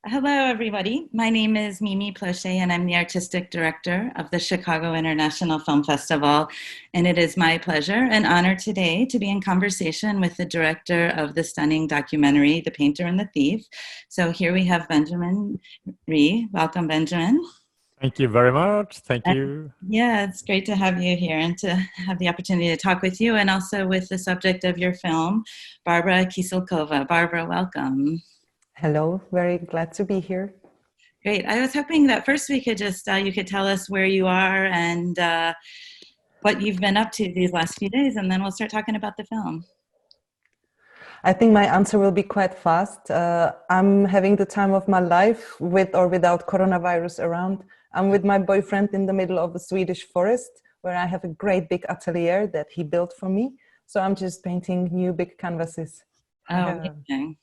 Hello, everybody. My name is Mimi Plauché, and I'm the artistic director of the Chicago International Film Festival. And it is my pleasure and honor today to be in conversation with the director of the stunning documentary, The Painter and the Thief. So here we have Benjamin Rees. Welcome, Benjamin. Thank you very much. Thank And you. yeah, it's great to have you here and to have the opportunity to talk with you and also with the subject of your film, Barbora Kysilkova. Barbara, welcome. Hello, very glad to be here. Great. I was hoping that first we could just, you could tell us where you are and what you've been up to these last few days, and then we'll start talking about the film. I think my answer will be quite fast. I'm having the time of my life with or without coronavirus around. I'm with my boyfriend in the middle of a Swedish forest where I have a great big atelier that he built for me. So I'm just painting new big canvases. Oh, amazing.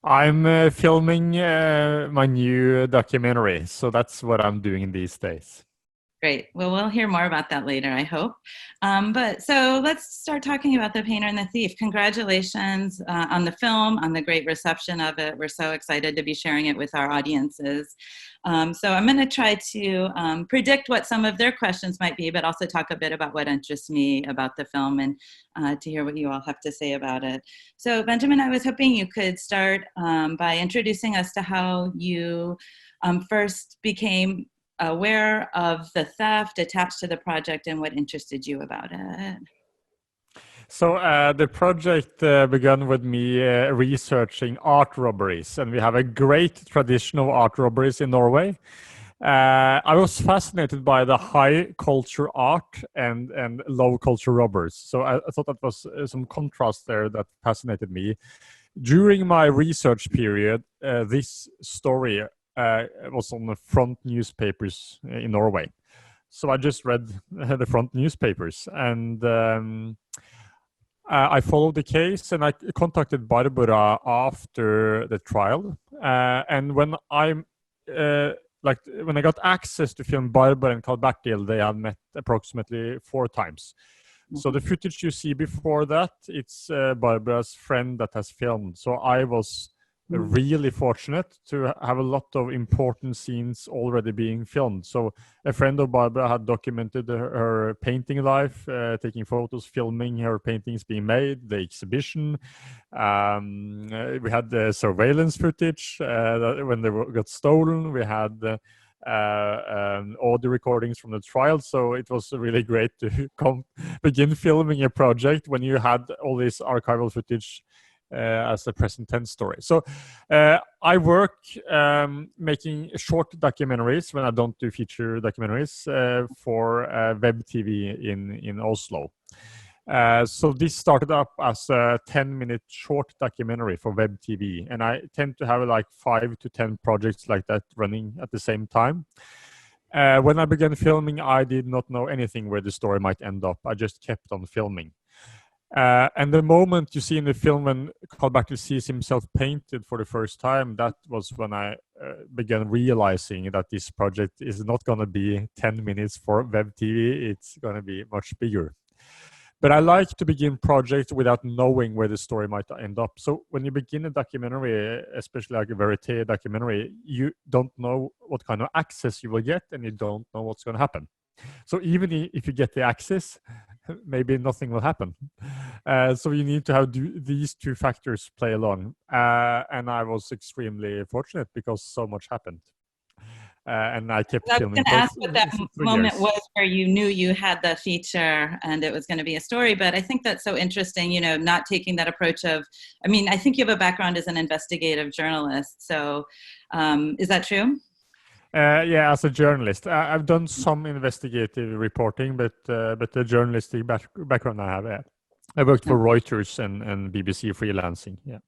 I'm filming my new documentary, so that's what I'm doing these days. Great. Well, we'll hear more about that later, I hope. But so let's start talking about The Painter and the Thief. Congratulations on the film, on the great reception of it. We're so excited to be sharing it with our audiences. So I'm going to try to predict what some of their questions might be, but also talk a bit about what interests me about the film and to hear what you all have to say about it. So Benjamin, I was hoping you could start by introducing us to how you first became aware of the theft attached to the project and what interested you about it. So the project began with me researching art robberies, and we have a great tradition of art robberies in Norway. I was fascinated by the high culture art and low culture robbers. So I thought that was some contrast there that fascinated me. During my research period, this story was on the front newspapers in Norway. So I just read the front newspapers and I followed the case and I contacted Barbora after the trial. And when when I got access to film Barbora and Carl-Bertil, they had met approximately 4 times. So the footage you see before that, it's Barbora's friend that has filmed. So I was really fortunate to have a lot of important scenes already being filmed. So a friend of Barbora had documented her painting life, taking photos, filming her paintings being made, the exhibition. We had the surveillance footage when they got stolen. We had audio recordings from the trial. So it was really great to begin filming a project when you had all this archival footage as a present tense story. So I work making short documentaries when I don't do feature documentaries for web TV in Oslo. So this started up as a 10-minute short documentary for web TV, and I tend to have like 5 to 10 projects like that running at the same time. When I began filming, I did not know anything where the story might end up. I just kept on filming. And the moment you see in the film when Carl-Bertil sees himself painted for the first time, that was when I began realizing that this project is not going to be 10 minutes for web TV. It's going to be much bigger. But I like to begin projects without knowing where the story might end up. So when you begin a documentary, especially like a verite documentary, you don't know what kind of access you will get and you don't know what's going to happen. So even if you get the access, maybe nothing will happen. So you need to have these 2 factors play along. And I was extremely fortunate because so much happened. And I kept filming. I was going to ask what that moment was where you knew you had the feature and it was going to be a story. But I think that's so interesting, you know, not taking that approach of, I mean, I think you have a background as an investigative journalist. So is that true? Yeah, as a journalist, I've done some investigative reporting, but the journalistic background I have, yeah. I worked for Reuters and BBC freelancing, yeah.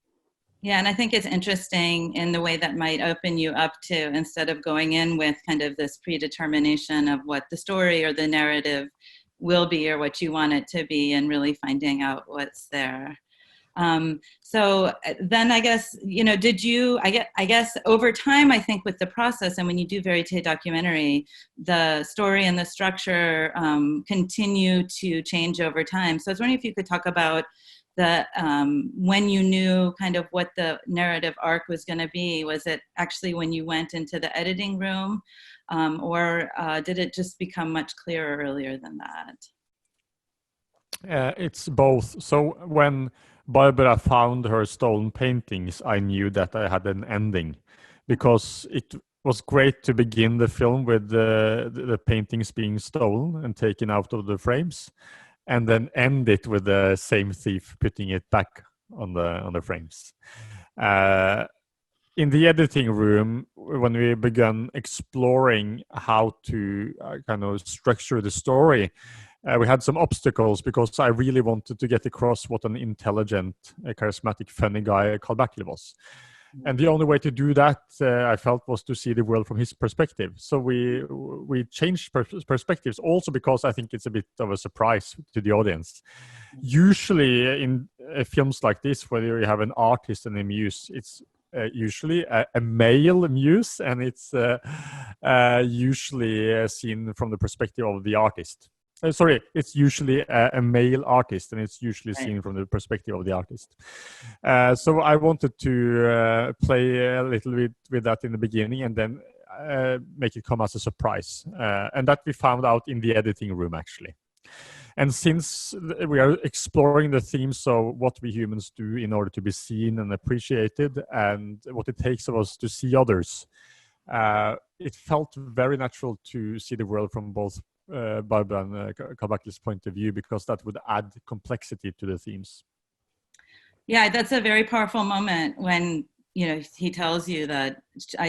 Yeah, and I think it's interesting in the way that might open you up to, instead of going in with kind of this predetermination of what the story or the narrative will be or what you want it to be, and really finding out what's there. So then I guess, you know, I guess over time, I think with the process and when you do verite documentary, the story and the structure continue to change over time. So I was wondering if you could talk about when you knew kind of what the narrative arc was going to be? Was it actually when you went into the editing room, or did it just become much clearer earlier than that? It's both. So when Barbara found her stolen paintings, I knew that I had an ending, because it was great to begin the film with the paintings being stolen and taken out of the frames, and then end it with the same thief putting it back on the frames. In the editing room, when we began exploring how to kind of structure the story, we had some obstacles, because I really wanted to get across what an intelligent, charismatic, funny guy Carl Bertil was. And the only way to do that, I felt, was to see the world from his perspective. So we changed perspectives, also because I think it's a bit of a surprise to the audience. Usually in films like this, where you have an artist and a muse, it's usually a male muse, and it's usually seen from the perspective of the artist. It's usually a male artist, and it's usually seen from the perspective of the artist. So I wanted to play a little bit with that in the beginning, and then make it come as a surprise. And that we found out in the editing room, actually. And since we are exploring the themes of what we humans do in order to be seen and appreciated, and what it takes of us to see others, it felt very natural to see the world from both Barbara and Carl Bertil's point of view, because that would add complexity to the themes. Yeah, that's a very powerful moment when, you know, he tells you that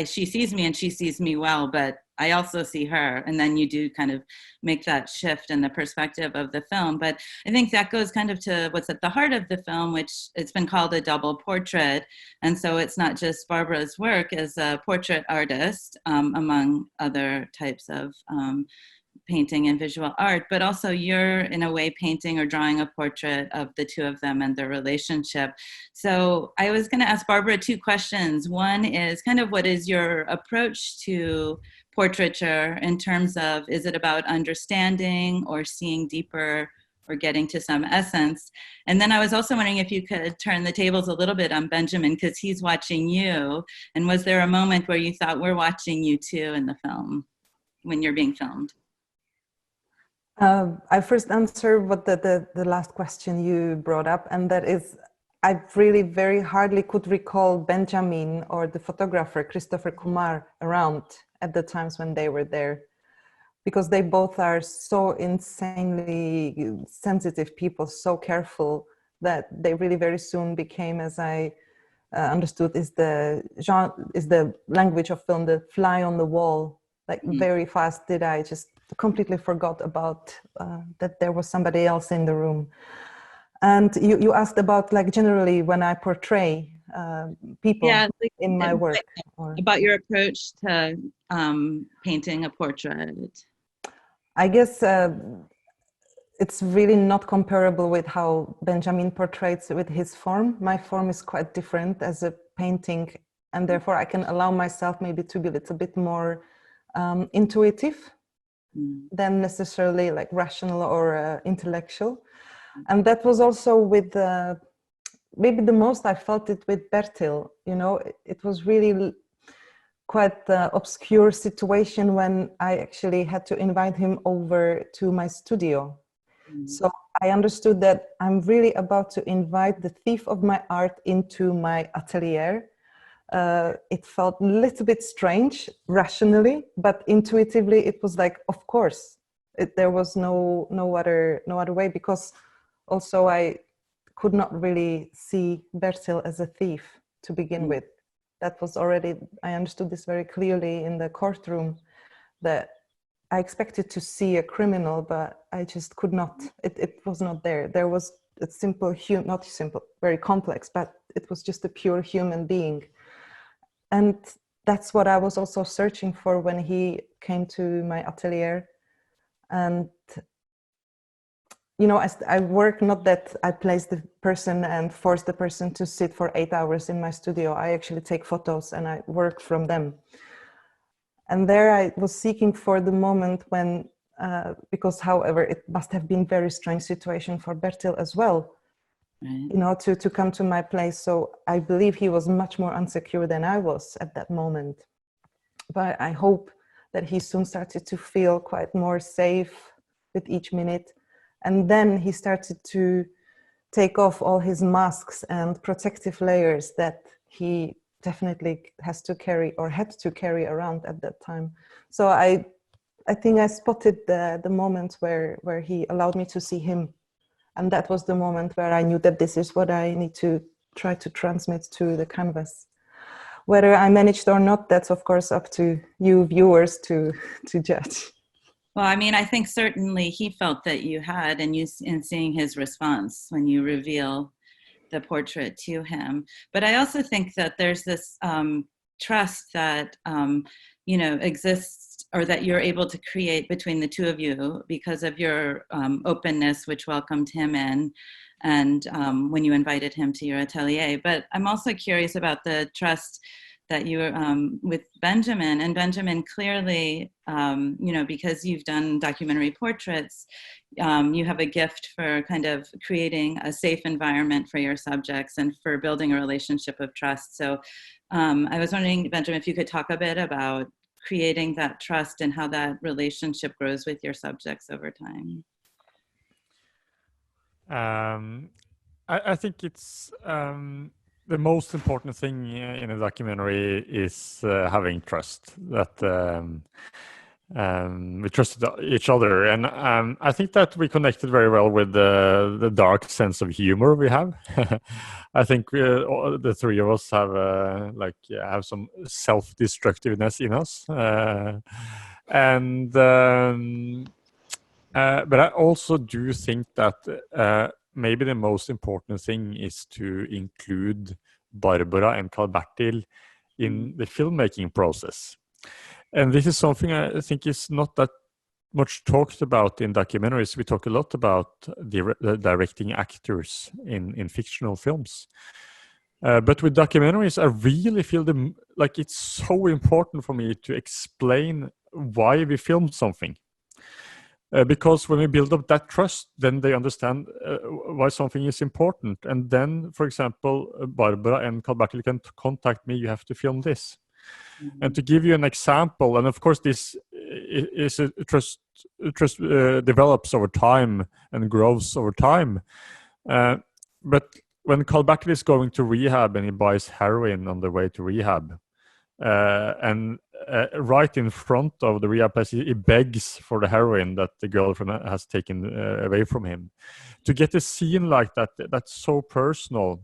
she sees me and she sees me well, but I also see her. And then you do kind of make that shift in the perspective of the film. But I think that goes kind of to what's at the heart of the film, which it's been called a double portrait. And so it's not just Barbara's work as a portrait artist, among other types of painting and visual art, but also you're in a way painting or drawing a portrait of the two of them and their relationship. So I was going to ask Barbara two questions. One is kind of, what is your approach to portraiture in terms of, is it about understanding or seeing deeper or getting to some essence? And then I was also wondering if you could turn the tables a little bit on Benjamin, because he's watching you. And was there a moment where you thought, we're watching you too in the film when you're being filmed? I first answer what the last question you brought up, and that is, I really very hardly could recall Benjamin or the photographer Christopher Kumar around at the times when they were there, because they both are so insanely sensitive people, so careful, that they really very soon became, as I understood, is the language of film, the fly on the wall. Like very fast did I just completely forgot about that there was somebody else in the room. And you asked about, like, generally when I portray people in my work. About your approach to painting a portrait. I guess it's really not comparable with how Benjamin portrays with his form. My form is quite different as a painting, and therefore I can allow myself maybe to be a little bit more intuitive than necessarily like rational or intellectual. And that was also with maybe the most I felt it with Bertil. You know, it was really quite obscure situation when I actually had to invite him over to my studio. So I understood that I'm really about to invite the thief of my art into my atelier. It felt a little bit strange rationally, but intuitively it was like, of course, there was no other way, because also I could not really see Bertil as a thief to begin with. That was already, I understood this very clearly in the courtroom, that I expected to see a criminal, but I just could not. It was not there. There was a simple, not simple, very complex, but it was just a pure human being. And that's what I was also searching for when he came to my atelier. And, you know, I work, not that I place the person and force the person to sit for 8 hours in my studio. I actually take photos and I work from them. And there I was seeking for the moment when, because however, it must have been a very strange situation for Bertil as well. Right. you know, to come to my place. So I believe he was much more insecure than I was at that moment. But I hope that he soon started to feel quite more safe with each minute. And then he started to take off all his masks and protective layers that he definitely has to carry or had to carry around at that time. So I think I spotted the moment where he allowed me to see him. And that was the moment where I knew that this is what I need to try to transmit to the canvas. Whether I managed or not, that's of course up to you viewers to judge. Well, I mean, I think certainly he felt that you had, and you in seeing his response when you reveal the portrait to him. But I also think that there's this trust that exists, or that you're able to create between the two of you because of your openness, which welcomed him in, and when you invited him to your atelier. But I'm also curious about the trust that you with Benjamin. And Benjamin, clearly, because you've done documentary portraits, you have a gift for kind of creating a safe environment for your subjects and for building a relationship of trust. So I was wondering, Benjamin, if you could talk a bit about creating that trust and how that relationship grows with your subjects over time. I think it's the most important thing in a documentary is having trust. That we trusted each other, and I think that we connected very well with the dark sense of humor we have. I think the three of us have some self-destructiveness in us, but I also do think that maybe the most important thing is to include Barbora and Carl-Bertil in the filmmaking process. And this is something I think is not that much talked about in documentaries. We talk a lot about the directing actors in fictional films. But with documentaries, I really feel like it's so important for me to explain why we filmed something. Because when we build up that trust, then they understand why something is important. And then, for example, Barbora and Carl-Bertil can contact me, you have to film this. Mm-hmm. And to give you an example, and of course this is a trust develops over time and grows over time. But when Carl-Bertil is going to rehab and he buys heroin on the way to rehab, and right in front of the rehab place, he begs for the heroin that the girlfriend has taken away from him. To get a scene like that, that's so personal.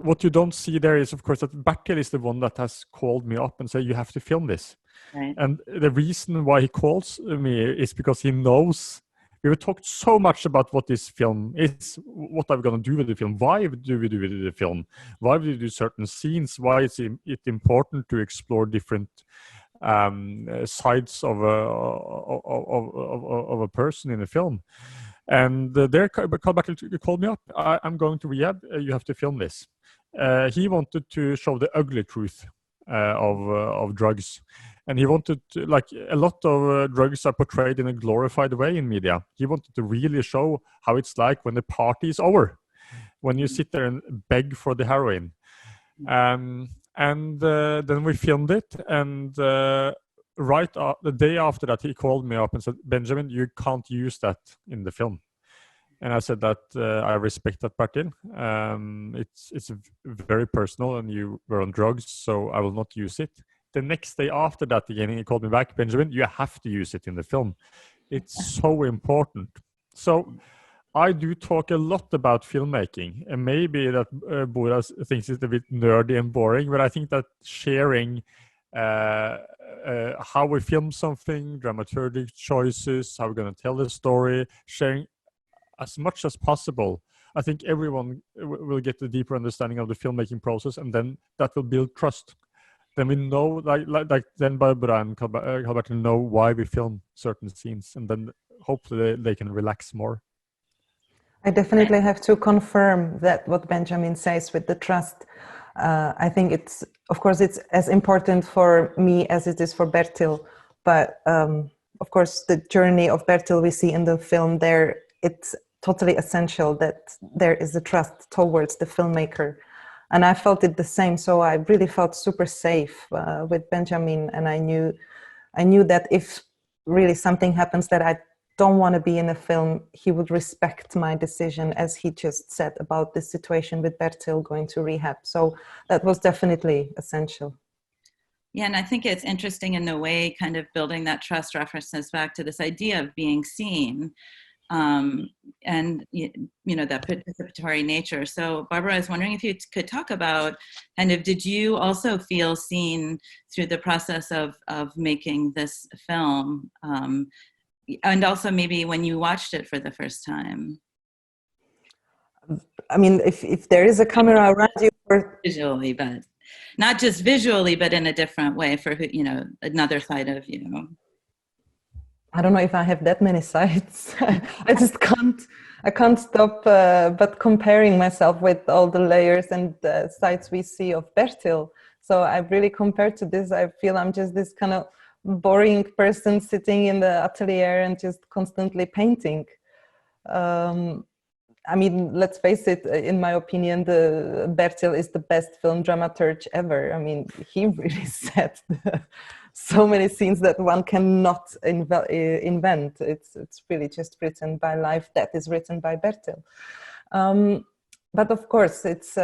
What you don't see there is, of course, that Bertil is the one that has called me up and said, you have to film this. Right. And the reason why he calls me is because he knows we have talked so much about what this film is, what are we going to do with the film, why do we do the film, why do we do certain scenes, why is it important to explore different sides of a person in a film. And there, Carl-Bertil called me up. I'm going to rehab. You have to film this. He wanted to show the ugly truth of drugs. And he wanted to, like a lot of drugs are portrayed in a glorified way in media. He wanted to really show how it's like when the party is over, when you sit there and beg for the heroin. And then we filmed it. And the day after that, he called me up and said, Benjamin, you can't use that in the film. And I said that I respect that, Bertil. It's very personal and you were on drugs, so I will not use it. The next day after that, again, he called me back, Benjamin, you have to use it in the film. It's so important. So I do talk a lot about filmmaking, and maybe that Bora thinks it's a bit nerdy and boring, but I think that sharing how we film something, dramaturgic choices, how we're going to tell the story, sharing as much as possible, I think everyone will get a deeper understanding of the filmmaking process, and then that will build trust. Then we know, then Barbora and Carl-Bertil know why we film certain scenes, and then hopefully they can relax more. I definitely have to confirm that what Benjamin says with the trust. I think it's, of course, it's as important for me as it is for Bertil. But of course, the journey of Bertil we see in the film there, it's totally essential that there is a trust towards the filmmaker. And I felt it the same. So I really felt super safe with Benjamin. And I knew that if really something happens that I don't want to be in a film, he would respect my decision, as he just said about the situation with Bertil going to rehab. So that was definitely essential. Yeah, and I think it's interesting in the way kind of building that trust references back to this idea of being seen, and that participatory nature. So Barbara, I was wondering if you could talk about kind of, did you also feel seen through the process of making this film, and also maybe when you watched it for the first time? I mean, if there is a camera around you, visually, but not just visually, but in a different way for another side of you. I don't know if I have that many sides. I just can't stop but comparing myself with all the layers and sides we see of Bertil. So I really, compared to this, I feel I'm just this kind of boring person sitting in the atelier and just constantly painting. I mean, let's face it, in my opinion, the Bertil is the best film dramaturg ever. I mean, he really set so many scenes that one cannot invent. It's really just written by life that is written by Bertil. But of course, it's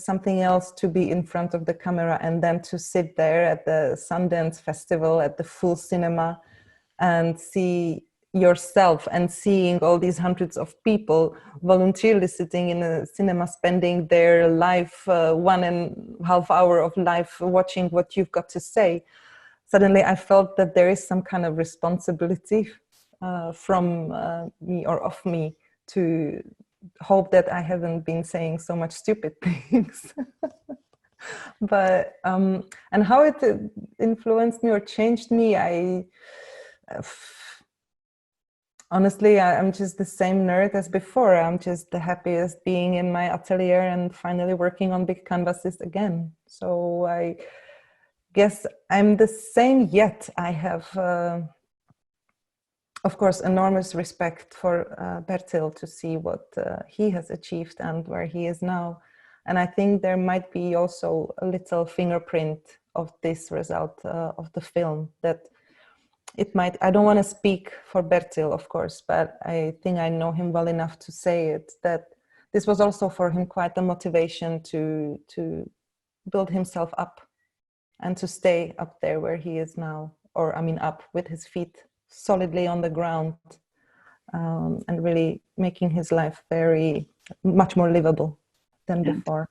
something else to be in front of the camera and then to sit there at the Sundance Festival at the full cinema and see yourself and seeing all these hundreds of people voluntarily sitting in a cinema, spending their life, 1.5 hours of life watching what you've got to say. Suddenly I felt that there is some kind of responsibility from me or of me to hope that I haven't been saying so much stupid things. But and how it influenced me or changed me, honestly, I'm just the same nerd as before. I'm just the happiest being in my atelier and finally working on big canvases again. So I guess I'm the same, yet I have, of course, enormous respect for Bertil to see what he has achieved and where he is now. And I think there might be also a little fingerprint of this result of the film, that it might, I don't want to speak for Bertil, of course, but I think I know him well enough to say it, that this was also for him quite a motivation to build himself up and to stay up there where he is now, or I mean up with his feet solidly on the ground, and really making his life much more livable than before.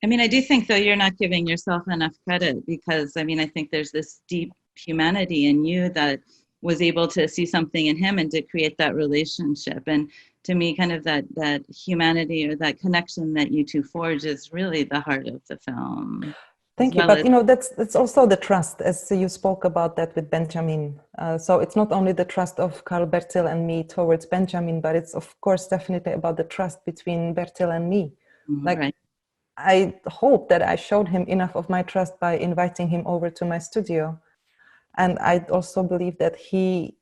I mean, I do think, though, you're not giving yourself enough credit, because I mean, I think there's this deep humanity in you that was able to see something in him and to create that relationship. And to me, kind of that humanity or that connection that you two forge is really the heart of the film. Thank you. But that's also the trust, as you spoke about that with Benjamin. So it's not only the trust of Karl Bertil and me towards Benjamin, but it's of course definitely about the trust between Bertil and me. Right. I hope that I showed him enough of my trust by inviting him over to my studio. And I also believe that he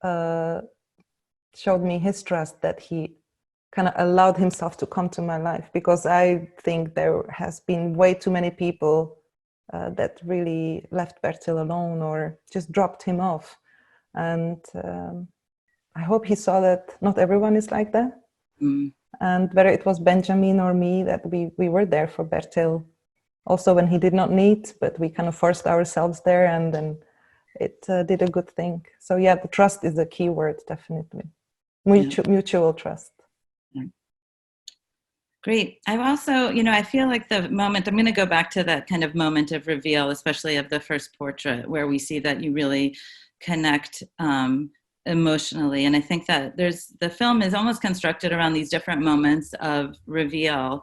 showed me his trust, that he kind of allowed himself to come to my life, because I think there has been way too many people that really left Bertil alone or just dropped him off. And I hope he saw that not everyone is like that. And whether it was Benjamin or me, that we were there for Bertil also when he did not need, but we kind of forced ourselves there, and then it did a good thing. So yeah, the trust is a key word, definitely. Mutual trust. Great. I also, I feel like the moment, I'm going to go back to that kind of moment of reveal, especially of the first portrait, where we see that you really connect emotionally. And I think that the film is almost constructed around these different moments of reveal,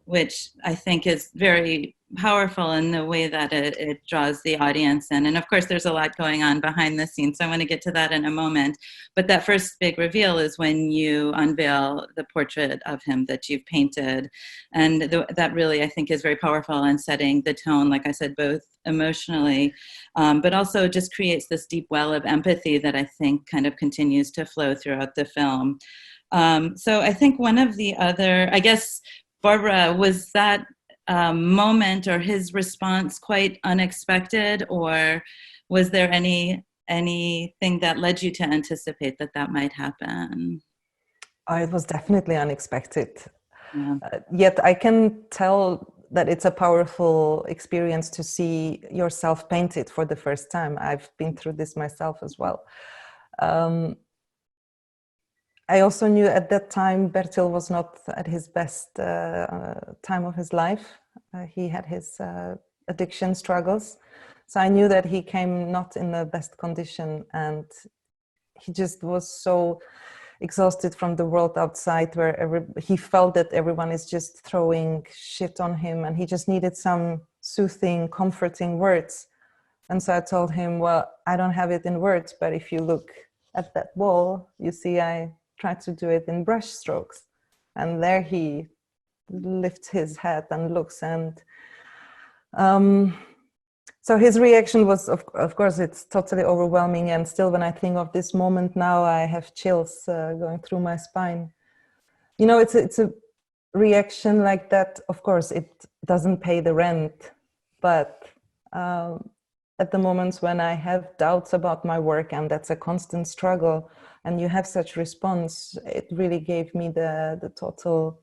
which I think is very powerful in the way that it draws the audience in. And of course, there's a lot going on behind the scenes, so I want to get to that in a moment. But that first big reveal is when you unveil the portrait of him that you've painted. And that really, I think, is very powerful in setting the tone, like I said, both emotionally, but also just creates this deep well of empathy that I think kind of continues to flow throughout the film. So I think one of the other, I guess, Barbara, was that moment or his response quite unexpected, or was there anything that led you to anticipate that that might happen? Oh, it was definitely unexpected. Yeah. Yet I can tell that it's a powerful experience to see yourself painted for the first time. I've been through this myself as well. I also knew at that time Bertil was not at his best time of his life. He had his addiction struggles. So I knew that he came not in the best condition, and he just was so exhausted from the world outside, where he felt that everyone is just throwing shit on him, and he just needed some soothing, comforting words. And so I told him, well, I don't have it in words, but if you look at that wall, you see I tried to do it in brush strokes. And there he lifts his head and looks, and so his reaction was, of course, it's totally overwhelming. And still, when I think of this moment now, I have chills going through my spine. You know, it's a reaction like that. Of course, it doesn't pay the rent. But at the moments when I have doubts about my work, and that's a constant struggle, and you have such response, it really gave me the total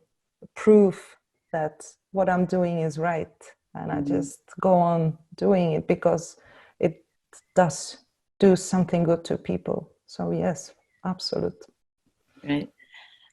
proof that what I'm doing is right. And I just go on doing it because it does do something good to people. So yes, absolute. Right.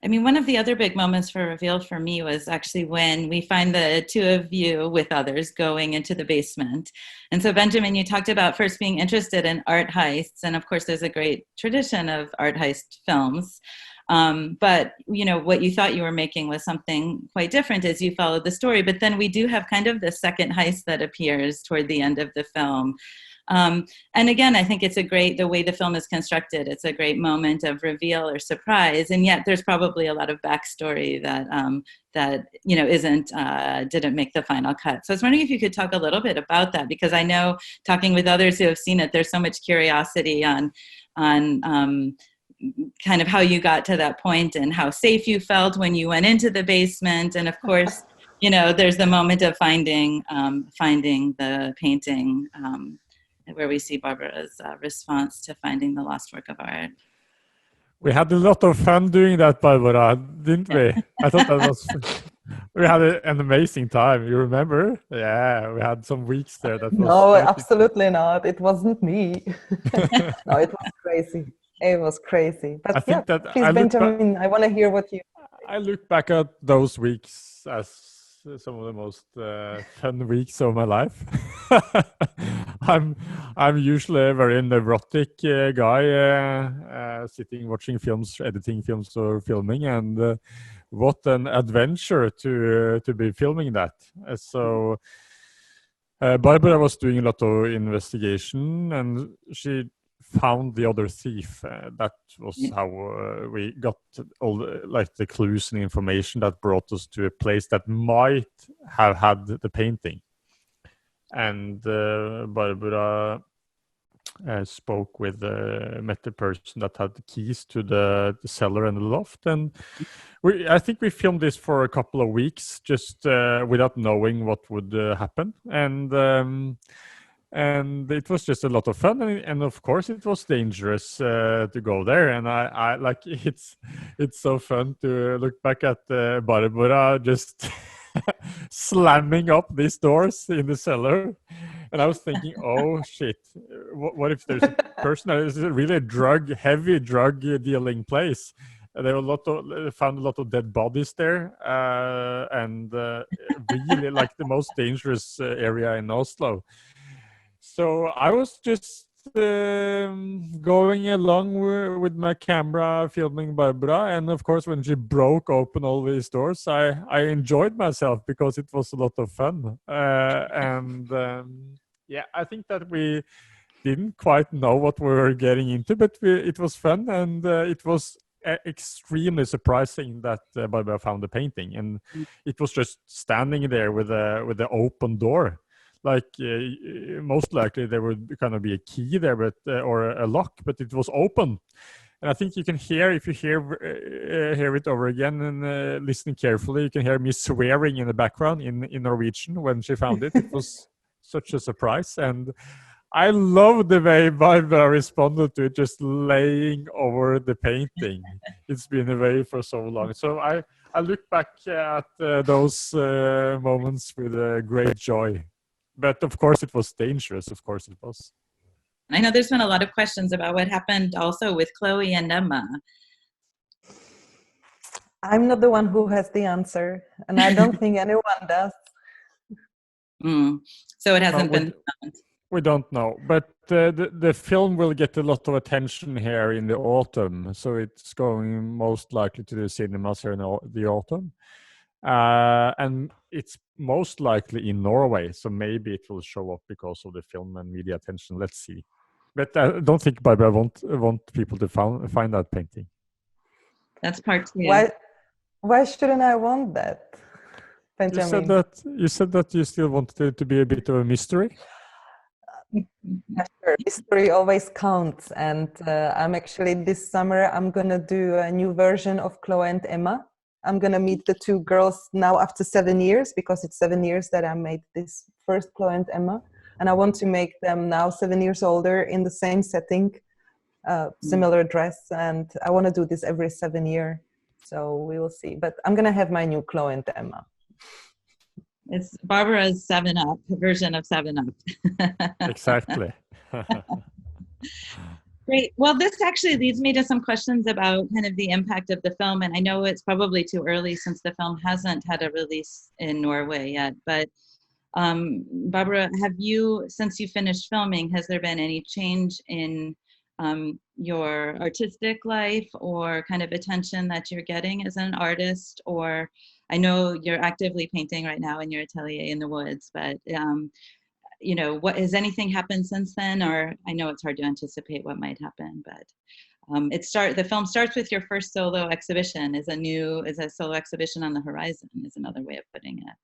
I mean, one of the other big moments for reveal for me was actually when we find the two of you with others going into the basement. And so, Benjamin, you talked about first being interested in art heists. And of course, there's a great tradition of art heist films. But, you know, what you thought you were making was something quite different as you followed the story. But then we do have kind of the second heist that appears toward the end of the film. And again, I think it's the way the film is constructed, it's a great moment of reveal or surprise. And yet there's probably a lot of backstory that you know, didn't make the final cut. So I was wondering if you could talk a little bit about that, because I know, talking with others who have seen it, there's so much curiosity on kind of how you got to that point and how safe you felt when you went into the basement. And of course, you know, there's the moment of finding the painting, where we see Barbara's response to finding the lost work of art. We had a lot of fun doing that, Barbara, didn't we? I thought that was... We had an amazing time. You remember? Yeah, we had some weeks there. That was no, absolutely not. It wasn't me. No, it was crazy. It was crazy. But I think that please, Benjamin, I want to hear what you... I look back at those weeks as some of the most fun weeks of my life. I'm usually a very neurotic guy, sitting watching films, editing films, or filming, and what an adventure to be filming that. So Barbara was doing a lot of investigation, and she found the other thief. That was how we got all the clues and information that brought us to a place that might have had the painting. And Barbara met the person that had the keys to the cellar and the loft, and I think we filmed this for a couple of weeks just without knowing what would happen, and it was just a lot of fun, and of course it was dangerous to go there, and I like it's so fun to look back at Barbara just slamming up these doors in the cellar. And I was thinking, oh shit, what if there's a person that is really a heavy drug dealing place? There were found a lot of dead bodies there, and really like the most dangerous area in Oslo. So I was just going along with my camera, filming Barbara, and of course when she broke open all these doors, I enjoyed myself because it was a lot of fun. Yeah, I think that we didn't quite know what we were getting into, but it was fun, and it was extremely surprising that Barbara found the painting, and it was just standing there with the open door. Like most likely there would kind of be a key there, but or a lock, but it was open, And I think you can hear, if you hear it over again and listen carefully, you can hear me swearing in the background in Norwegian when she found it. It was such a surprise. And I love the way Barbara responded to it, just laying over the painting. It's been away for so long. So I look back at those moments with great joy. But of course it was dangerous, of course it was. I know there's been a lot of questions about what happened also with Chloe and Emma. I'm not the one who has the answer, and I don't think anyone does. So it hasn't been found. We don't know, but the film will get a lot of attention here in the autumn, so it's going most likely to the cinemas here in the autumn, and it's most likly in Norway, so maybe it will show up because of the film and media attention. Let's see, but I don't think Barbara want people to find that painting. That's part two. Why shouldn't I want that, Benjamin? You said that you still wanted it to be a bit of a mystery. Yeah, sure. History always counts, and I'm actually this summer I'm gonna do a new version of Chloe and Emma. I'm gonna meet the two girls now after 7 years, because it's 7 years that I made this first Chloe and Emma, and I want to make them now 7 years older in the same setting, similar dress, and I want to do this every 7 years. So we will see. But I'm gonna have my new Chloe and Emma. It's Barbara's 7-Up version of 7-Up. Exactly. Great. Well, this actually leads me to some questions about kind of the impact of the film. And I know it's probably too early since the film hasn't had a release in Norway yet. But Barbara, since you finished filming, has there been any change in your artistic life or kind of attention that you're getting as an artist? Or I know you're actively painting right now in your atelier in the woods, but what has anything happened since then? Or I know it's hard to anticipate what might happen, but the film starts with your first solo exhibition. Is a solo exhibition on the horizon is another way of putting it.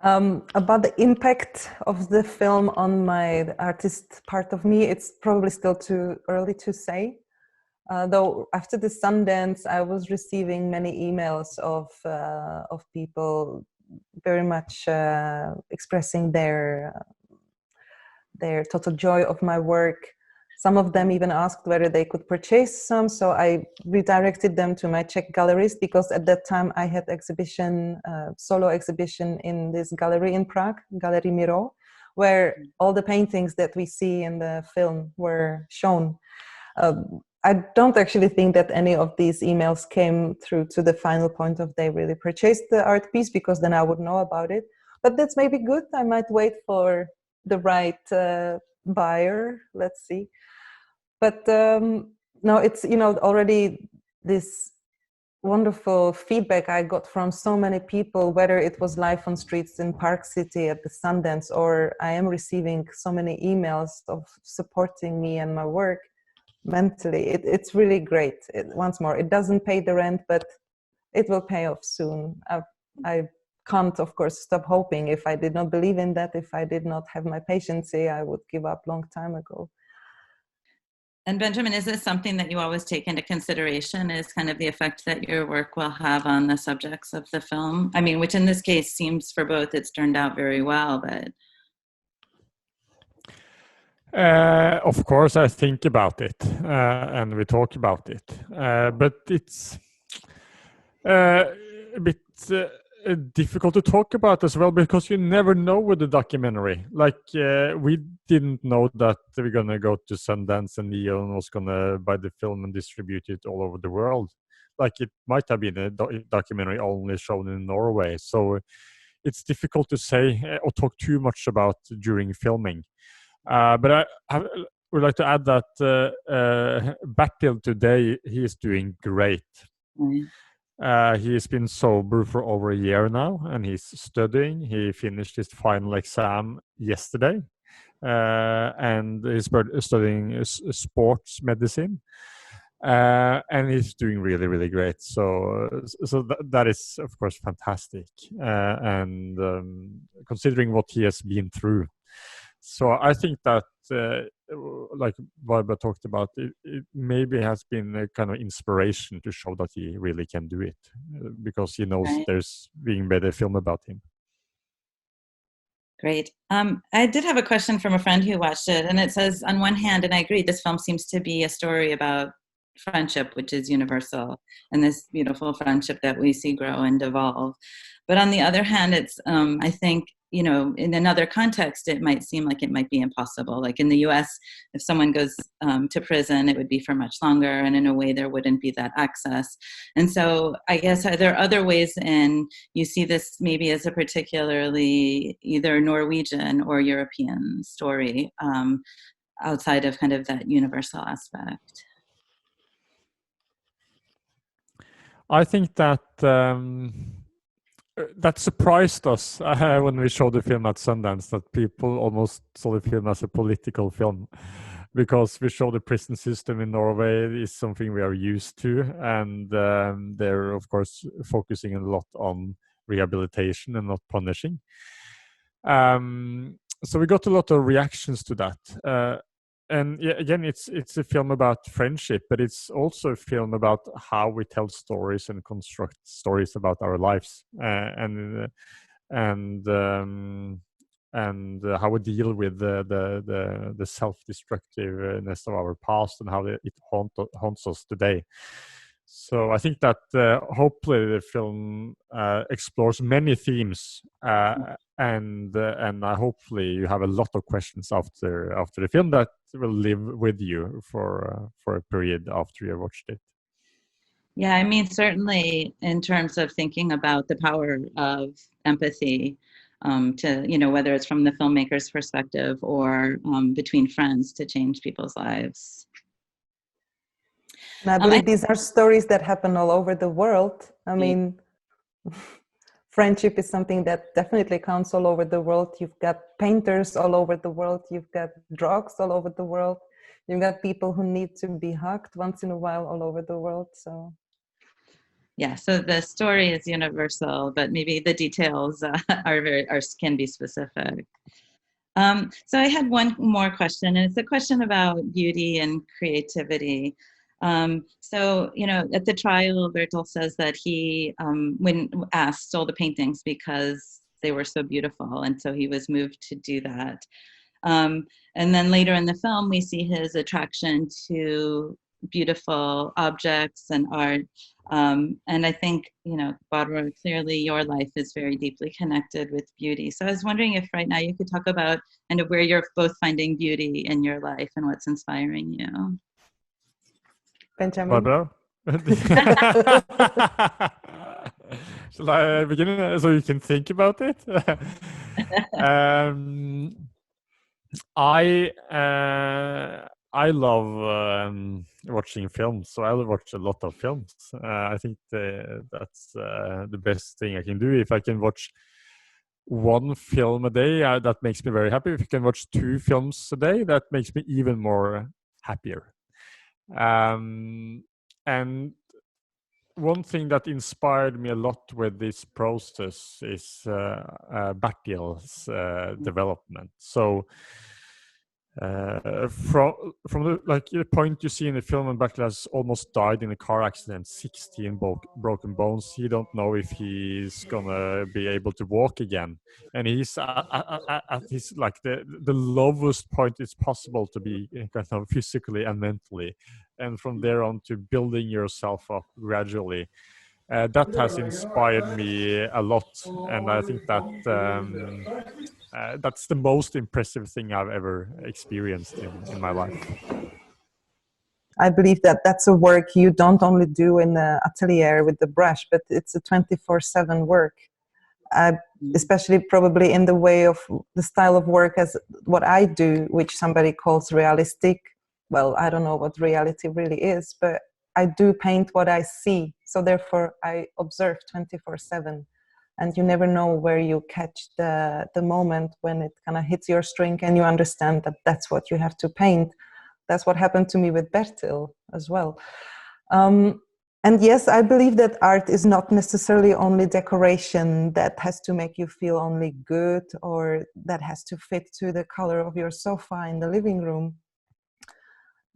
About the impact of the film on my artist part of me, it's probably still too early to say. Though after the Sundance, I was receiving many emails of people very much expressing their total joy of my work. Some of them even asked whether they could purchase some, so I redirected them to my Czech galleries, because at that time I had solo exhibition in this gallery in Prague, Gallery Miro, where all the paintings that we see in the film were shown. I don't actually think that any of these emails came through to the final point of they really purchased the art piece, because then I would know about it. But that's maybe good. I might wait for the right buyer. Let's see. But no, it's, already this wonderful feedback I got from so many people, whether it was live on streets in Park City at the Sundance, or I am receiving so many emails of supporting me and my work. Mentally, it's really great. Once more, it doesn't pay the rent, but it will pay off soon. I can't, of course, stop hoping. If I did not believe in that, if I did not have my patience, I would give up long time ago. And Benjamin, is this something that you always take into consideration, is kind of the effect that your work will have on the subjects of the film? I mean, which in this case seems for both it's turned out very well, but... Of course, I think about it and we talk about it, but it's a bit difficult to talk about as well, because you never know with the documentary. Like we didn't know that we're gonna go to Sundance and Neon was gonna buy the film and distribute it all over the world. Like it might have been a documentary only shown in Norway, so it's difficult to say or talk too much about during filming. But I would like to add that Bertil today, he is doing great. He has been sober for over a year now, and he's studying. He finished his final exam yesterday, and he's studying sports medicine. And he's doing really, really great. So that is, of course, fantastic. And considering what he has been through. So I think that, like Barbara talked about, it maybe has been a kind of inspiration to show that he really can do it, because he knows Right. there's being better film about him. Great. I did have a question from a friend who watched it, and it says, on one hand, and I agree, this film seems to be a story about friendship, which is universal, and this beautiful friendship that we see grow and evolve. But on the other hand, it's, I think, in another context, it might seem like it might be impossible. Like in the US, if someone goes to prison, it would be for much longer, and in a way there wouldn't be that access. And so I guess, are there other ways you see this maybe as a particularly either Norwegian or European story, outside of kind of that universal aspect? I think that that surprised us when we showed the film at Sundance, that people almost saw the film as a political film, because we show the prison system in Norway is something we are used to, and they're of course focusing a lot on rehabilitation and not punishing. So we got a lot of reactions to that. And yeah, again, it's a film about friendship, but it's also a film about how we tell stories and construct stories about our lives, and how we deal with the self-destructiveness of our past, and how it haunts us today. So I think that hopefully the film explores many themes, and hopefully you have a lot of questions after the film that will live with you for a period after you have watched it. Yeah, I mean, certainly in terms of thinking about the power of empathy, to, whether it's from the filmmaker's perspective or between friends, to change people's lives. And I believe these are stories that happen all over the world. I mean, friendship is something that definitely counts all over the world. You've got painters all over the world. You've got drugs all over the world. You've got people who need to be hugged once in a while all over the world. So, yeah. So the story is universal, but maybe the details can be specific. So I had one more question, and it's a question about beauty and creativity. So, at the trial, Bertel says that he, when asked, stole the paintings because they were so beautiful, and so he was moved to do that. And then later in the film, we see his attraction to beautiful objects and art. And I think, Barbara, clearly your life is very deeply connected with beauty. So I was wondering if right now you could talk about kind of where you're both finding beauty in your life and what's inspiring you. Benjamin? Barbara? Shall I begin so you can think about it? I love watching films, so I watch a lot of films. I think that's the best thing I can do. If I can watch one film a day, that makes me very happy. If I can watch 2 films a day, that makes me even more happier. And one thing that inspired me a lot with this process is Bertil's development. So from the point you see in the film, when Bertil has almost died in a car accident, 16 broken bones, he don't know if he's gonna be able to walk again, and he's at his the lowest point it's possible to be, kind of physically and mentally, and from there on to building yourself up gradually. That has inspired me a lot, and I think that that's the most impressive thing I've ever experienced in my life. I believe that that's a work you don't only do in the atelier with the brush, but it's a 24/7 work. Especially probably in the way of the style of work as what I do, which somebody calls realistic. Well, I don't know what reality really is, but I do paint what I see. So therefore I observe 24/7. And you never know where you catch the moment when it kind of hits your string and you understand that that's what you have to paint. That's what happened to me with Bertil as well. And yes, I believe that art is not necessarily only decoration that has to make you feel only good, or that has to fit to the color of your sofa in the living room.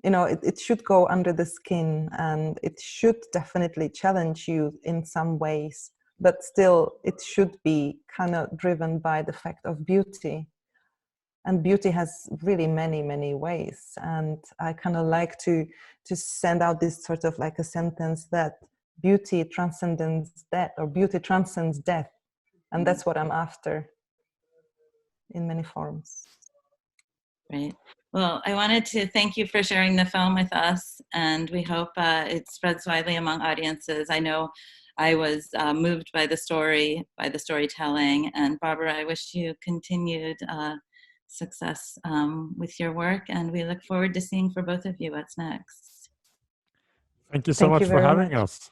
You know, it should go under the skin, and it should definitely challenge you in some ways, but still it should be kind of driven by the fact of beauty. And beauty has really many, many ways. And I kind of like to send out this sort of like a sentence that beauty transcends death, or beauty transcends death. And that's what I'm after in many forms. Great. Well, I wanted to thank you for sharing the film with us, and we hope it spreads widely among audiences. I know I was moved by the story, by the storytelling, and Barbora, I wish you continued success with your work, and we look forward to seeing for both of you what's next. Thank you so much for having us.